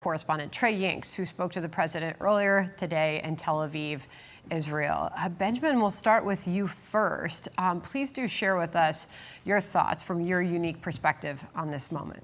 Correspondent Trey Yinks, who spoke to the president earlier today in Tel Aviv, Israel. Benjamin, we'll start with you first. Please do share with us your thoughts from your unique perspective on this moment.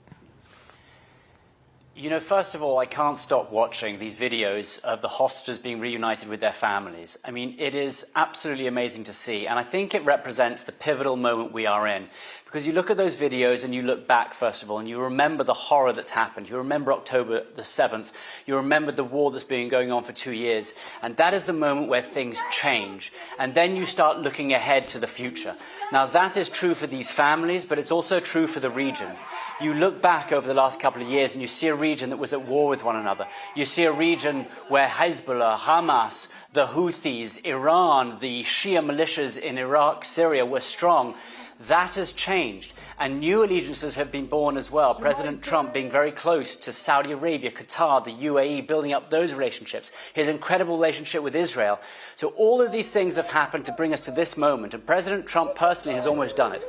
You know, first of all, I can't stop watching these videos of the hostages being reunited with their families. I mean, it is absolutely amazing to see, and I think it represents the pivotal moment we are in. Because you look at those videos and you look back, first of all, and you remember the horror that's happened. You remember October the 7th. You remember the war that's been going on for 2 years. And that is the moment where things change. And then you start looking ahead to the future. Now, that is true for these families, but it's also true for the region. You look back over the last couple of years and you see a region that was at war with one another. You see a region where Hezbollah, Hamas, the Houthis, Iran, the Shia militias in Iraq, Syria were strong. That has changed, and new allegiances have been born as well. President Trump being very close to Saudi Arabia, Qatar, the UAE, building up those relationships, his incredible relationship with Israel. So all of these things have happened to bring us to this moment, and President Trump personally has almost done it.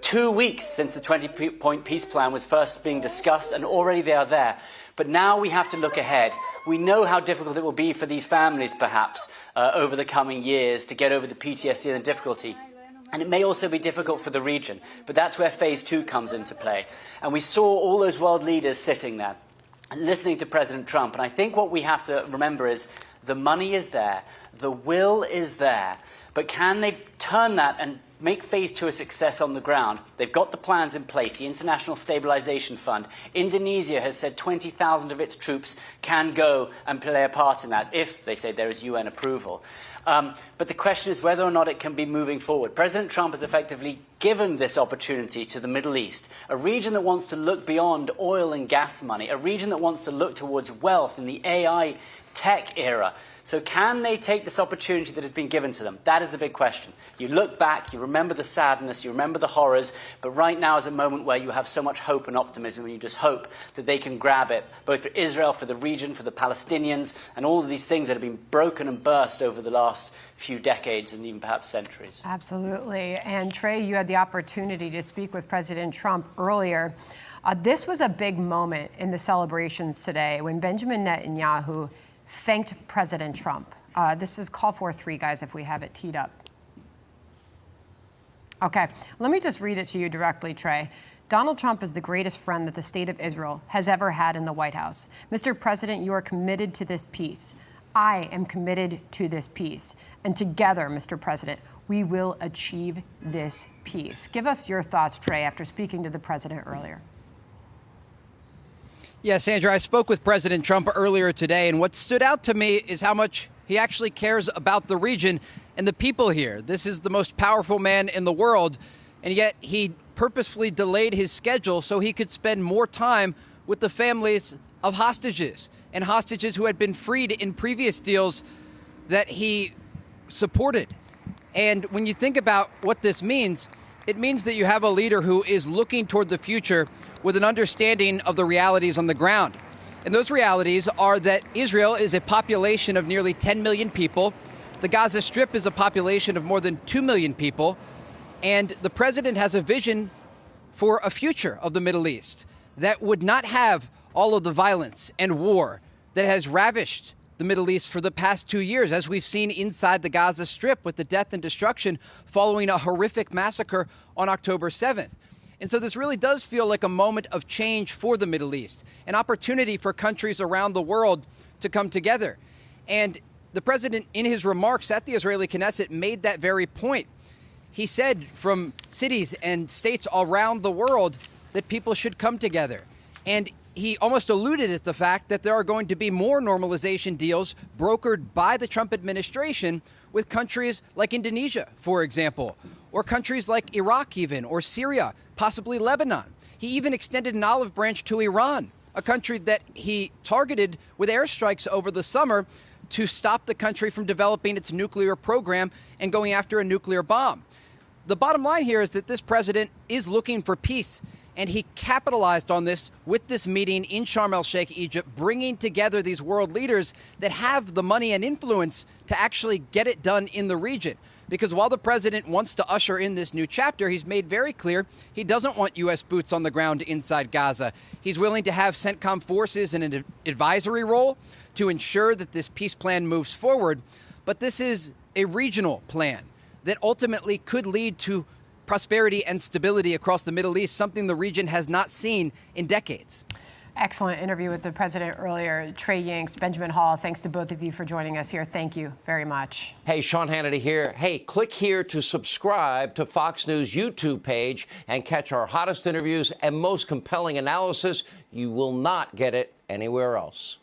2 weeks since the 20-point peace plan was first being discussed, and already they are there. But now we have to look ahead. We know how difficult it will be for these families, perhaps, over the coming years to get over the PTSD and the difficulty. And it may also be difficult for the region, but that's where phase 2 comes into play. And we saw all those world leaders sitting there, listening to President Trump. And I think what we have to remember is the money is there, the will is there, but can they turn that and make phase 2 a success on the ground? They've got the plans in place, the International Stabilization Fund. Indonesia has said 20,000 of its troops can go and play a part in that, if they say there is UN approval. But the question is whether or not it can be moving forward. President Trump has effectively given this opportunity to the Middle East, a region that wants to look beyond oil and gas money, a region that wants to look towards wealth in the AI tech era. So can they take this opportunity that has been given to them? That is the big question. You look back, you remember the sadness, you remember the horrors, but right now is a moment where you have so much hope and optimism, and you just hope that they can grab it, both for Israel, for the region, for the Palestinians, and all of these things that have been broken and burst over the last few decades and even perhaps centuries. Absolutely. And Trey, you had the opportunity to speak with President Trump earlier. This was a big moment in the celebrations today when Benjamin Netanyahu thanked President Trump. This is call for 3, guys, if we have it teed up. Okay, let me just read it to you directly, Trey. Donald Trump is the greatest friend that the state of Israel has ever had in the White House. Mr. President, you are committed to this peace. I am committed to this peace. And together, Mr. President, we will achieve this peace. Give us your thoughts, Trey, after speaking to the president earlier. Yes, Sandra, I spoke with President Trump earlier today, and what stood out to me is how much he actually cares about the region and the people here. This is the most powerful man in the world, and yet he purposefully delayed his schedule so he could spend more time with the families of hostages and hostages who had been freed in previous deals that he supported. And when you think about what this means, it means that you have a leader who is looking toward the future with an understanding of the realities on the ground. And those realities are that Israel is a population of nearly 10 million people. The Gaza Strip is a population of more than 2 million people. And the president has a vision for a future of the Middle East that would not have all of the violence and war that has ravished the Middle East for the past 2 years, as we've seen inside the Gaza Strip with the death and destruction following a horrific massacre on October 7th. And so this really does feel like a moment of change for the Middle East, an opportunity for countries around the world to come together. And the president, in his remarks at the Israeli Knesset, made that very point. He said from cities and states around the world that people should come together. And he almost alluded at the fact that there are going to be more normalization deals brokered by the Trump administration with countries like Indonesia, for example, or countries like Iraq even, or Syria, possibly Lebanon. He even extended an olive branch to Iran, a country that he targeted with airstrikes over the summer to stop the country from developing its nuclear program and going after a nuclear bomb. The bottom line here is that this president is looking for peace. And he capitalized on this with this meeting in Sharm el-Sheikh, Egypt, bringing together these world leaders that have the money and influence to actually get it done in the region. Because while the president wants to usher in this new chapter, he's made very clear he doesn't want U.S. boots on the ground inside Gaza. He's willing to have CENTCOM forces in an advisory role to ensure that this peace plan moves forward. But this is a regional plan that ultimately could lead to prosperity and stability across the Middle East, something the region has not seen in decades. Excellent interview with the president earlier. Trey Yingst, Benjamin Hall, thanks to both of you for joining us here. Thank you very much. Hey, Sean Hannity here. Hey, click here to subscribe to Fox News YouTube page and catch our hottest interviews and most compelling analysis. You will not get it anywhere else.